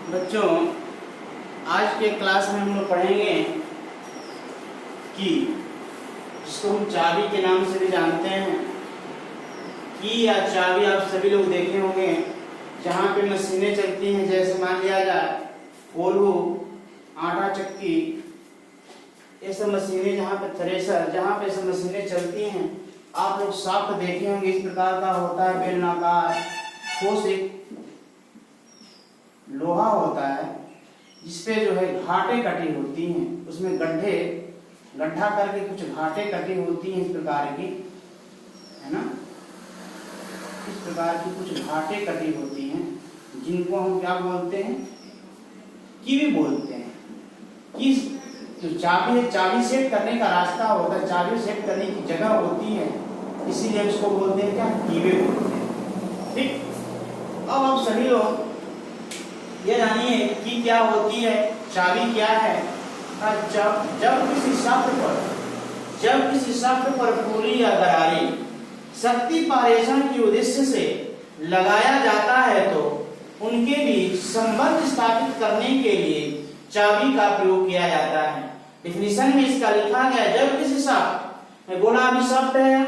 बच्चों, आज के क्लास में हम लोग पढ़ेंगे कि जिसको हम चाबी के नाम से भी जानते हैं। की या चाबी आप सभी लोग देखे होंगे, जहाँ पे मशीनें चलती हैं। जैसे मान लिया जाए कोल्हू, आटा चक्की, ये सब मशीनें, जहाँ पे थ्रेसर, जहाँ पे सब मशीनें चलती हैं। आप लोग शाफ्ट देखे होंगे, इस प्रकार का होता है, बेलनाकार ठोस एक लोहा होता है, जिसपे जो है घाटे कटी होती हैं। उसमें गड्ढा करके कुछ घाटे कटी होती हैं, इस प्रकार की, है ना। इस प्रकार की कुछ घाटे कटी होती हैं, जिनको हम क्या बोलते हैं, कीवी बोलते हैं। किस जो चाबी है, चाबी सेट करने का रास्ता होता है, चाबी सेट करने की जगह होती है, इसीलिए उसको बोलते हैं क्या, कीवे बोलते हैं। ठीक, अब आप सभी लोग ये जानिए कि क्या होती है, चाबी क्या है। जब किसी शाफ्ट पर पुली या गरारी शक्ति पारेषण के उद्देश्य से लगाया जाता है, तो उनके बीच संबंध स्थापित करने के लिए चाबी का प्रयोग किया जाता है। डेफिनेशन में इसका लिखा गया, जब किसी शाफ्ट में, बोला अभी शाफ्ट है,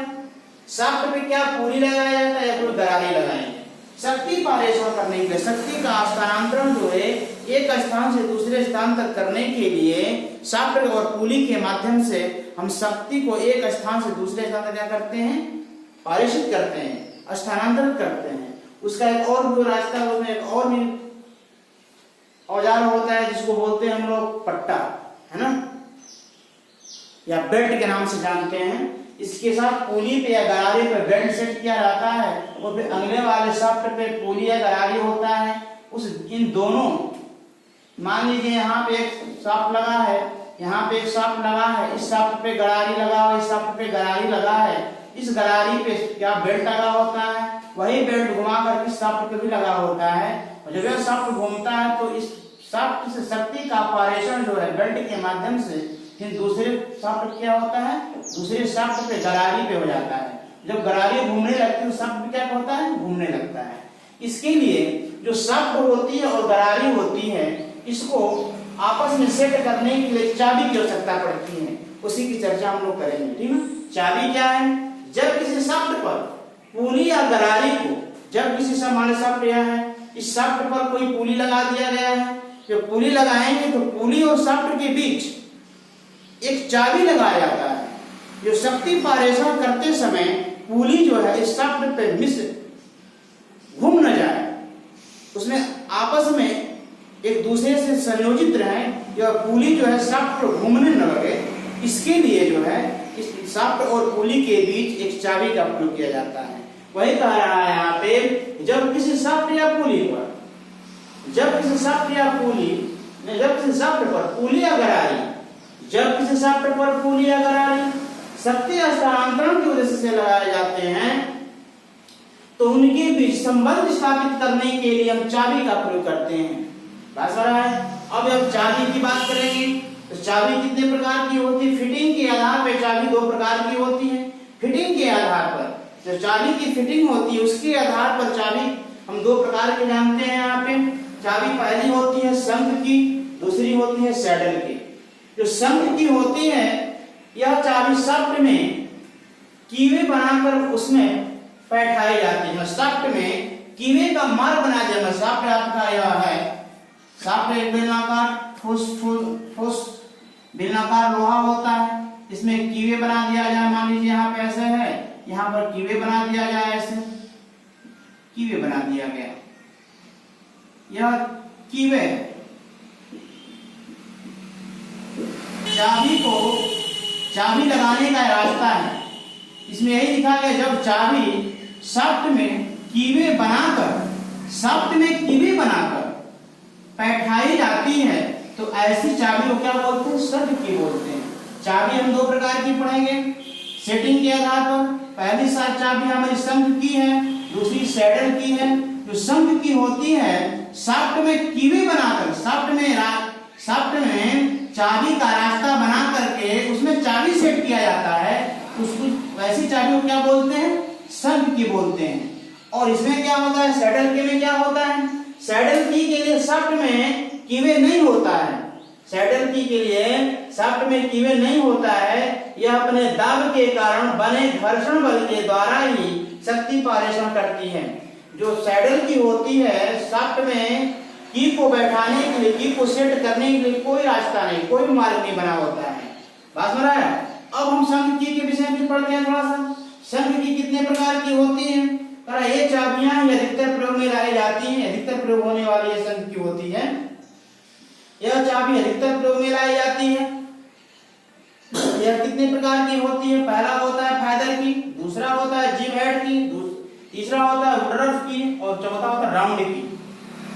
शाफ्ट पे क्या पुली लगाया जाता है या कोई गरारी लगाएंगे, शक्ति पारेषण करने के लिए, शक्ति का स्थानांतरण जो है एक स्थान से दूसरे स्थान तक करने के लिए शाफ्ट और पुली के माध्यम से हम शक्ति को एक स्थान से दूसरे स्थान तक क्या करते हैं, पारेषित करते हैं, स्थानांतरित करते हैं। उसका एक और जो रास्ता है, उसमें एक और भी औजार होता है, जिसको बोलते हैं हम लोग पट्टा, है ना, या बेल्ट के नाम से जानते हैं। इसके साथ पुली पे या गरारी पे बेल्ट सेट किया जाता है, और फिर अगले वाले शाफ्ट पे पुली या गरारी होता है। इन दोनों, मान लीजिए यहाँ पे एक शाफ्ट लगा है, यहाँ पे एक शाफ्ट लगा है, इस शाफ्ट पे गरारी लगा है, इस शाफ्ट पे गरारी लगा है। इस गरारी पे क्या बेल्ट लगा होता है, वही बेल्ट घुमा कर इस शाफ्ट पे भी लगा होता है। और जब यह शाफ्ट घूमता है तो इस शाफ्ट से शक्ति का पारेषण जो है बेल्ट के माध्यम से फिर दूसरे शाफ्ट क्या होता है, दूसरे शाफ्ट पे गरारी पे हो जाता है। जब गरारी घूमने लगती है तो शाफ्ट भी क्या होता है, घूमने लगता है। इसके लिए जो शाफ्ट होती है और गरारी होती है, इसको आपस में सेट करने के लिए चाबी की आवश्यकता पड़ती है। उसी की चर्चा हम लोग करेंगे, ठीक है। चाबी क्या है, जब किसी शाफ्ट पर पुली या गरारी को, जब किसी शाफ्ट यह है, इस शाफ्ट पर कोई पुली लगा दिया गया है, जब पुली लगाएंगे तो पुली और शाफ्ट के बीच एक चाबी लगाया जाता है, जो शक्ति पारेषण करते समय पुली जो है इस शाफ्ट पे मिस घूम न जाए, उसमें आपस में एक दूसरे से संयोजित रहे, या पुली जो है शाफ्ट पर घूमने न लगे। इसके लिए जो है इस शाफ्ट और पुली के बीच एक चाबी का प्रयोग किया जाता है। वही कह रहा है यहाँ पे, जब किसी शाफ्ट या पुली पर, जब किसी शाफ्ट पर पुली या गरारी, जब किसी शाफ्ट पर पुली या गरारी शक्ति स्थानांतरण की उद्देश्य से लगाए जाते हैं, तो उनके बीच संबंध स्थापित करने के लिए हम चाबी का प्रयोग करते हैं। बात हो रहा है। अब चाबी की बात करेंगे तो चाबी कितने प्रकार की होती है। फिटिंग के आधार पर चाबी दो प्रकार की होती है। फिटिंग के आधार पर जो चाबी की फिटिंग होती है, उसके आधार पर चाबी हम दो प्रकार के जानते हैं। यहाँ पे चाबी पहली होती है शंख की, दूसरी होती है सैडल की। जो शंख की होती है, यह चाबी शाफ्ट में कीवे बनाकर उसमें बैठाई जाती है। शाफ्ट में कीवे का मार्ग बना दिया। शाफ्ट आपका यह है, शाफ्ट एक बेलनाकार ठोस बेलनाकार लोहा होता है, इसमें कीवे बना दिया जाए। मान लीजिए यहाँ पे ऐसे है, यहाँ पर कीवे बना दिया जाए, ऐसे कीवे बना दिया गया। यह कीवे चाबी लगाने का रास्ता है। इसमें यही लिखा गया, जब चाबी शाफ्ट में कीवे बनाकर बैठाई जाती है, तो ऐसी चाबी को क्या बोलते हैं, शंख की बोलते हैं। चाबी हम दो प्रकार की पढ़ेंगे सेटिंग के आधार पर। पहली चाबी हमारी शंख की है, दूसरी सैडल की है। जो शंख की होती है, शाफ्ट में कीवे बनाकर, शाफ्ट में चाबी का रास्ता बना करके उसमें चाबी सेट किया जाता है, उसको वैसी चाबी को क्या बोलते हैं, शंख की बोलते हैं। और इसमें क्या होता है, सैडल के में क्या होता है, सैडल की के लिए शाफ्ट में कीवे नहीं होता है, सैडल की के लिए शाफ्ट में कीवे नहीं होता है। यह अपने दाब के कारण बने घर्षण बल के द्वारा ही शक्ति पारेषण करती है। जो सैडल की होती है, शाफ्ट में की को बैठाने के लिए, की को सेट करने के लिए कोई रास्ता नहीं, कोई मार्ग नहीं बना होता है। बात समझ रहा है? अब हम शंख की के विषय में पढ़ते हैं थोड़ा सा। शंख की कितने प्रकार की होती है? ये चाबियां अधिकतर प्रयोग में लाई जाती हैं, अधिकतर प्रयोग होने वाली ये शंख की होती है। यह चाबी अधिकतर प्रयोग में लाई जाती है। यह कितने प्रकार की होती है? पहला होता है फाइदर की, दूसरा होता है जिब हेड की, तीसरा होता है वुडरफ की और चौथा होता है राउंड की।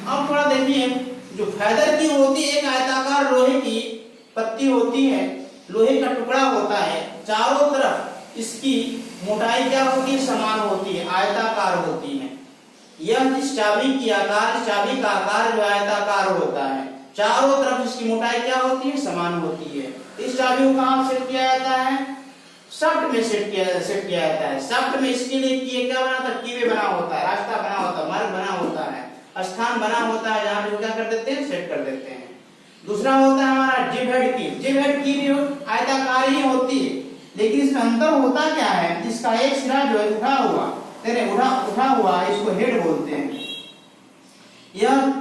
अब थोड़ा देखिए, जो फाइदर की होती है, एक आयताकार लोहे की पत्ती होती है, लोहे का टुकड़ा होता है, चारों तरफ इसकी मोटाई क्या होती है? समान होती है, आयताकार होती है। यह इस चाबी की आकार, इस चाबी का आकार जो आयताकार होता है, चारों तरफ इसकी मोटाई क्या होती है? समान होती है। इस चाबी को कहां सेट किया जाता है? शाफ्ट में सेट किया जाता है। शाफ्ट में इसके लिए किए क्या बना था? कीवे बना होता है, रास्ता बना होता है, मार्ग बना होता है, स्थान बना होता है, जहां पे क्या कर देते हैं? सेट कर देते हैं। दूसरा होता है हमारा जिब हेड की। जिब हेड की भी आयताकार ही होती है, लेकिन इसमें अंतर होता क्या है? इसका एक सिरा जो है उठा हुआ इसको हेड बोलते हैं। यह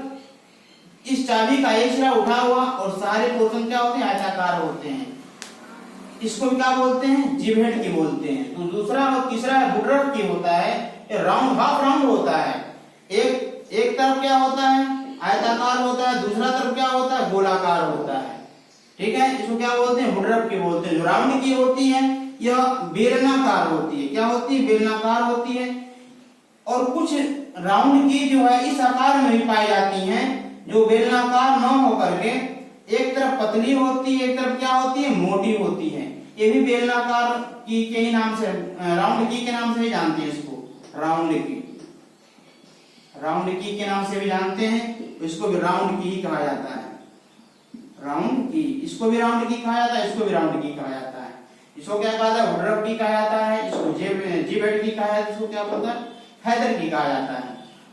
इस चाबी का एक सिरा उठा हुआ और सारे पोर्शन क्या होते हैं? आयताकार होते हैं। इसको क्या बोलते हैं? जिब हेड की बोलते हैं। तो दूसरा और तीसरा वुडरफ की होता है, ये राउंड, हाफ राउंड होता है। एक तरफ क्या होता है? आयताकार होता है, दूसरा तरफ क्या होता है? गोलाकार होता है। ठीक है, इसको क्या बोलते हैं? वुडरफ की बोलते हैं। जो राउंड की होती है, यह बेलनाकार होती है। क्या होती है? बेलनाकार होती है। और कुछ राउंड की जो है इस आकार में भी पाई जाती हैं, जो बेलनाकार न होकर के एक तरफ पतली होती है, एक तरफ क्या होती है? मोटी होती है। ये भी बेलनाकार की के ही नाम से, राउंड की के नाम से ही जानते हैं इसको, राउंड की। राउंड की के नाम से भी जानते हैं, इसको भी राउंड की ही कहा जाता है। राउंड की, इसको भी राउंड की कहा जाता है, इसको भी राउंड की कहा जाता है। इसको क्या कहा जाता है? वुडरफ की कहा जाता है। इसको जिब हेड की कहा जाता है। इसको क्या बोलता है? फाइदर की कहा जाता है।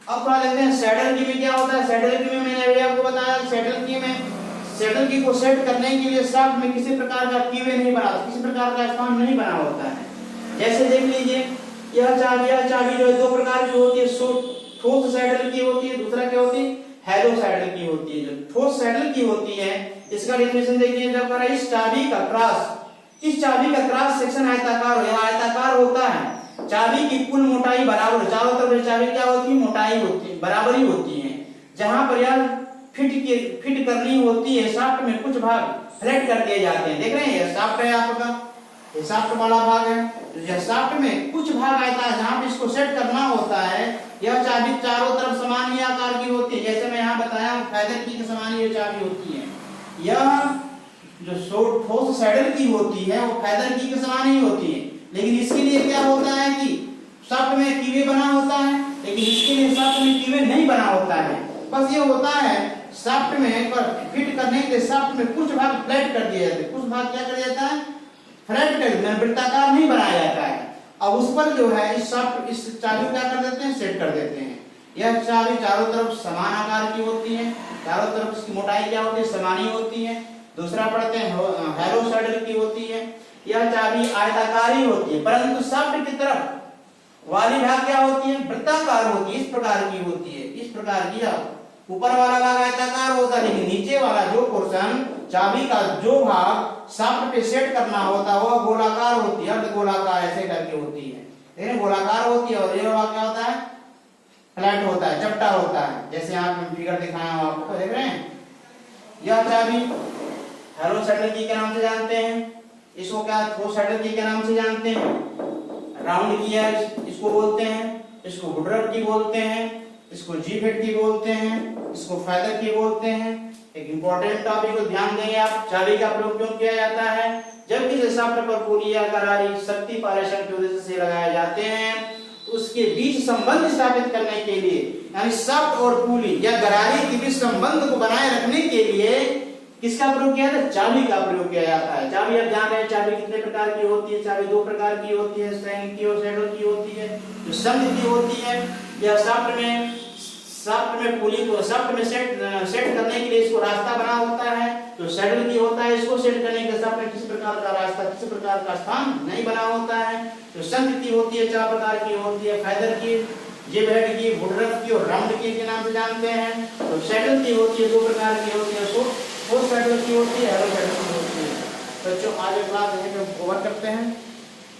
अब थोड़ा देखते हैं सैडल की में क्या होता है। सैडल की में मैंने अभी आपको बताया, सैडल की को सेट करने के लिए शाफ्ट में किसी प्रकार का कीवे नहीं बना, किसी प्रकार का स्थान नहीं बना होता है। जैसे देख लीजिए, यह चाबी जो है दो प्रकार की होती है, ठोस सैडल की होती है, दूसरा क्या होती है? हैलो सैडल की होती है। जो ठोस सैडल की होती है, इसका डेफिनेशन देखिए, जब करा इस चाबी का क्रॉस सेक्शन आयताकार होता है। चाबी की कुल मोटाई बराबर, चारों तरफ चाबी क्या होती है? मोटाई होती है, बराबर ही होती है। जहां पर यार फिट करनी होती है, शाफ्ट में कुछ भाग फ्लैट कर दिए जाते हैं। देख रहे हैं, ये शाफ्ट है आपका, ये शाफ्ट वाला भाग है। तो यह शाफ्ट में कुछ भाग आता है जहां पे इसको सेट करना होता है। यह चाबी चारों तरफ समान ही आकार की होती है, जैसे मैं यहाँ बताया हूँ, फाइदर की समान ये चाबी होती है। यह जो ठोस सैडल की होती है, वो फाइदर की के समान ही होती है, लेकिन इसके लिए क्या होता है कि शाफ्ट में कीवे बना होता है, लेकिन इसके लिए शाफ्ट में कीवे नहीं बना होता है। बस ये होता है शाफ्ट में फिट करने के लिए शाफ्ट में कुछ भाग फ्लैट कर दिया जाता है, कुछ भाग क्या कर जाता है? फ्लैट कर देते हैं, वृत्ताकार नहीं बनाया जाता है। अब उस पर जो है इस चाबी क्या कर देते हैं? सेट कर देते हैं। यह चाबी चारों तरफ समान आकार की होती है, चारों तरफ इसकी मोटाई क्या होती है? समान ही होती है। दूसरा पढ़ते हैं हैलो सैडल की होती है। यह चाबी आयताकार ही होती है, परंतु शाफ्ट की तरफ वाली भाग क्या होती है? वृत्ताकार होती है, इस प्रकार की होती है, इस प्रकार की। ऊपर वाला भाग आयताकार होता है, लेकिन नीचे वाला जो पोर्शन, चाबी का जो भाग शाफ्ट पे सेट करना होता है, वह गोलाकार होती है, अर्धगोलाकार ऐसे करके होती है। देखिए गोलाकार होती है, और ये भाग क्या होता है? फ्लैट होता है, चपटा होता है, जैसे यहाँ पे फिगर दिखाया हूं आपको, देख रहे हैं। यह चाबी हैलो सैडल की के नाम से जानते हैं, इसको क्या ठोस सैडल की के नाम से जानते हैं। राउंड की है इसको बोलते हैं, इसको वुडरफ की बोलते हैं, इसको जिब हेड की बोलते हैं, इसको फाइदर की बोलते हैं। एक इंपॉर्टेंट टॉपिक को ध्यान देंगे आप, चाबी का प्रयोग क्यों किया जाता है? जब किसी शाफ्ट पर पुली या करारी शक्ति पारेषण के उद्देश्य से लगाए जाते हैं, तो उसके बीच संबंध स्थापित करने के लिए, यानी शाफ्ट और पुली या गरारी के बीच संबंध को बनाए रखने के लिए किसका प्रयोग किया जाता है? चाबी का प्रयोग किया जाता है। चाबी आप जान रहे हैं, चाबी कितने प्रकार की होती है? चाबी दो प्रकार की होती है, शंख की और सैडल की होती है। जो शंख की होती है, यह शाफ्ट में शाफ्ट में पुली को शाफ्ट में सेट करने के लिए इसको रास्ता बना होता है। तो सैडल की होता है, इसको सेट करने के शाफ्ट में किसी प्रकार का रास्ता, किसी प्रकार का स्थान नहीं बना होता है। तो संगति होती है 4 प्रकार की होती है, फैदर की, जिब हेड की, वुडरफ की और राउंड की के नाम से जानते हैं। तो सैडल की होती है 2 प्रकार की होती है, फोर सैडल की होती है, हैरो सैडल की होती है। बच्चों आज क्लास यहीं पे ओवर करते हैं।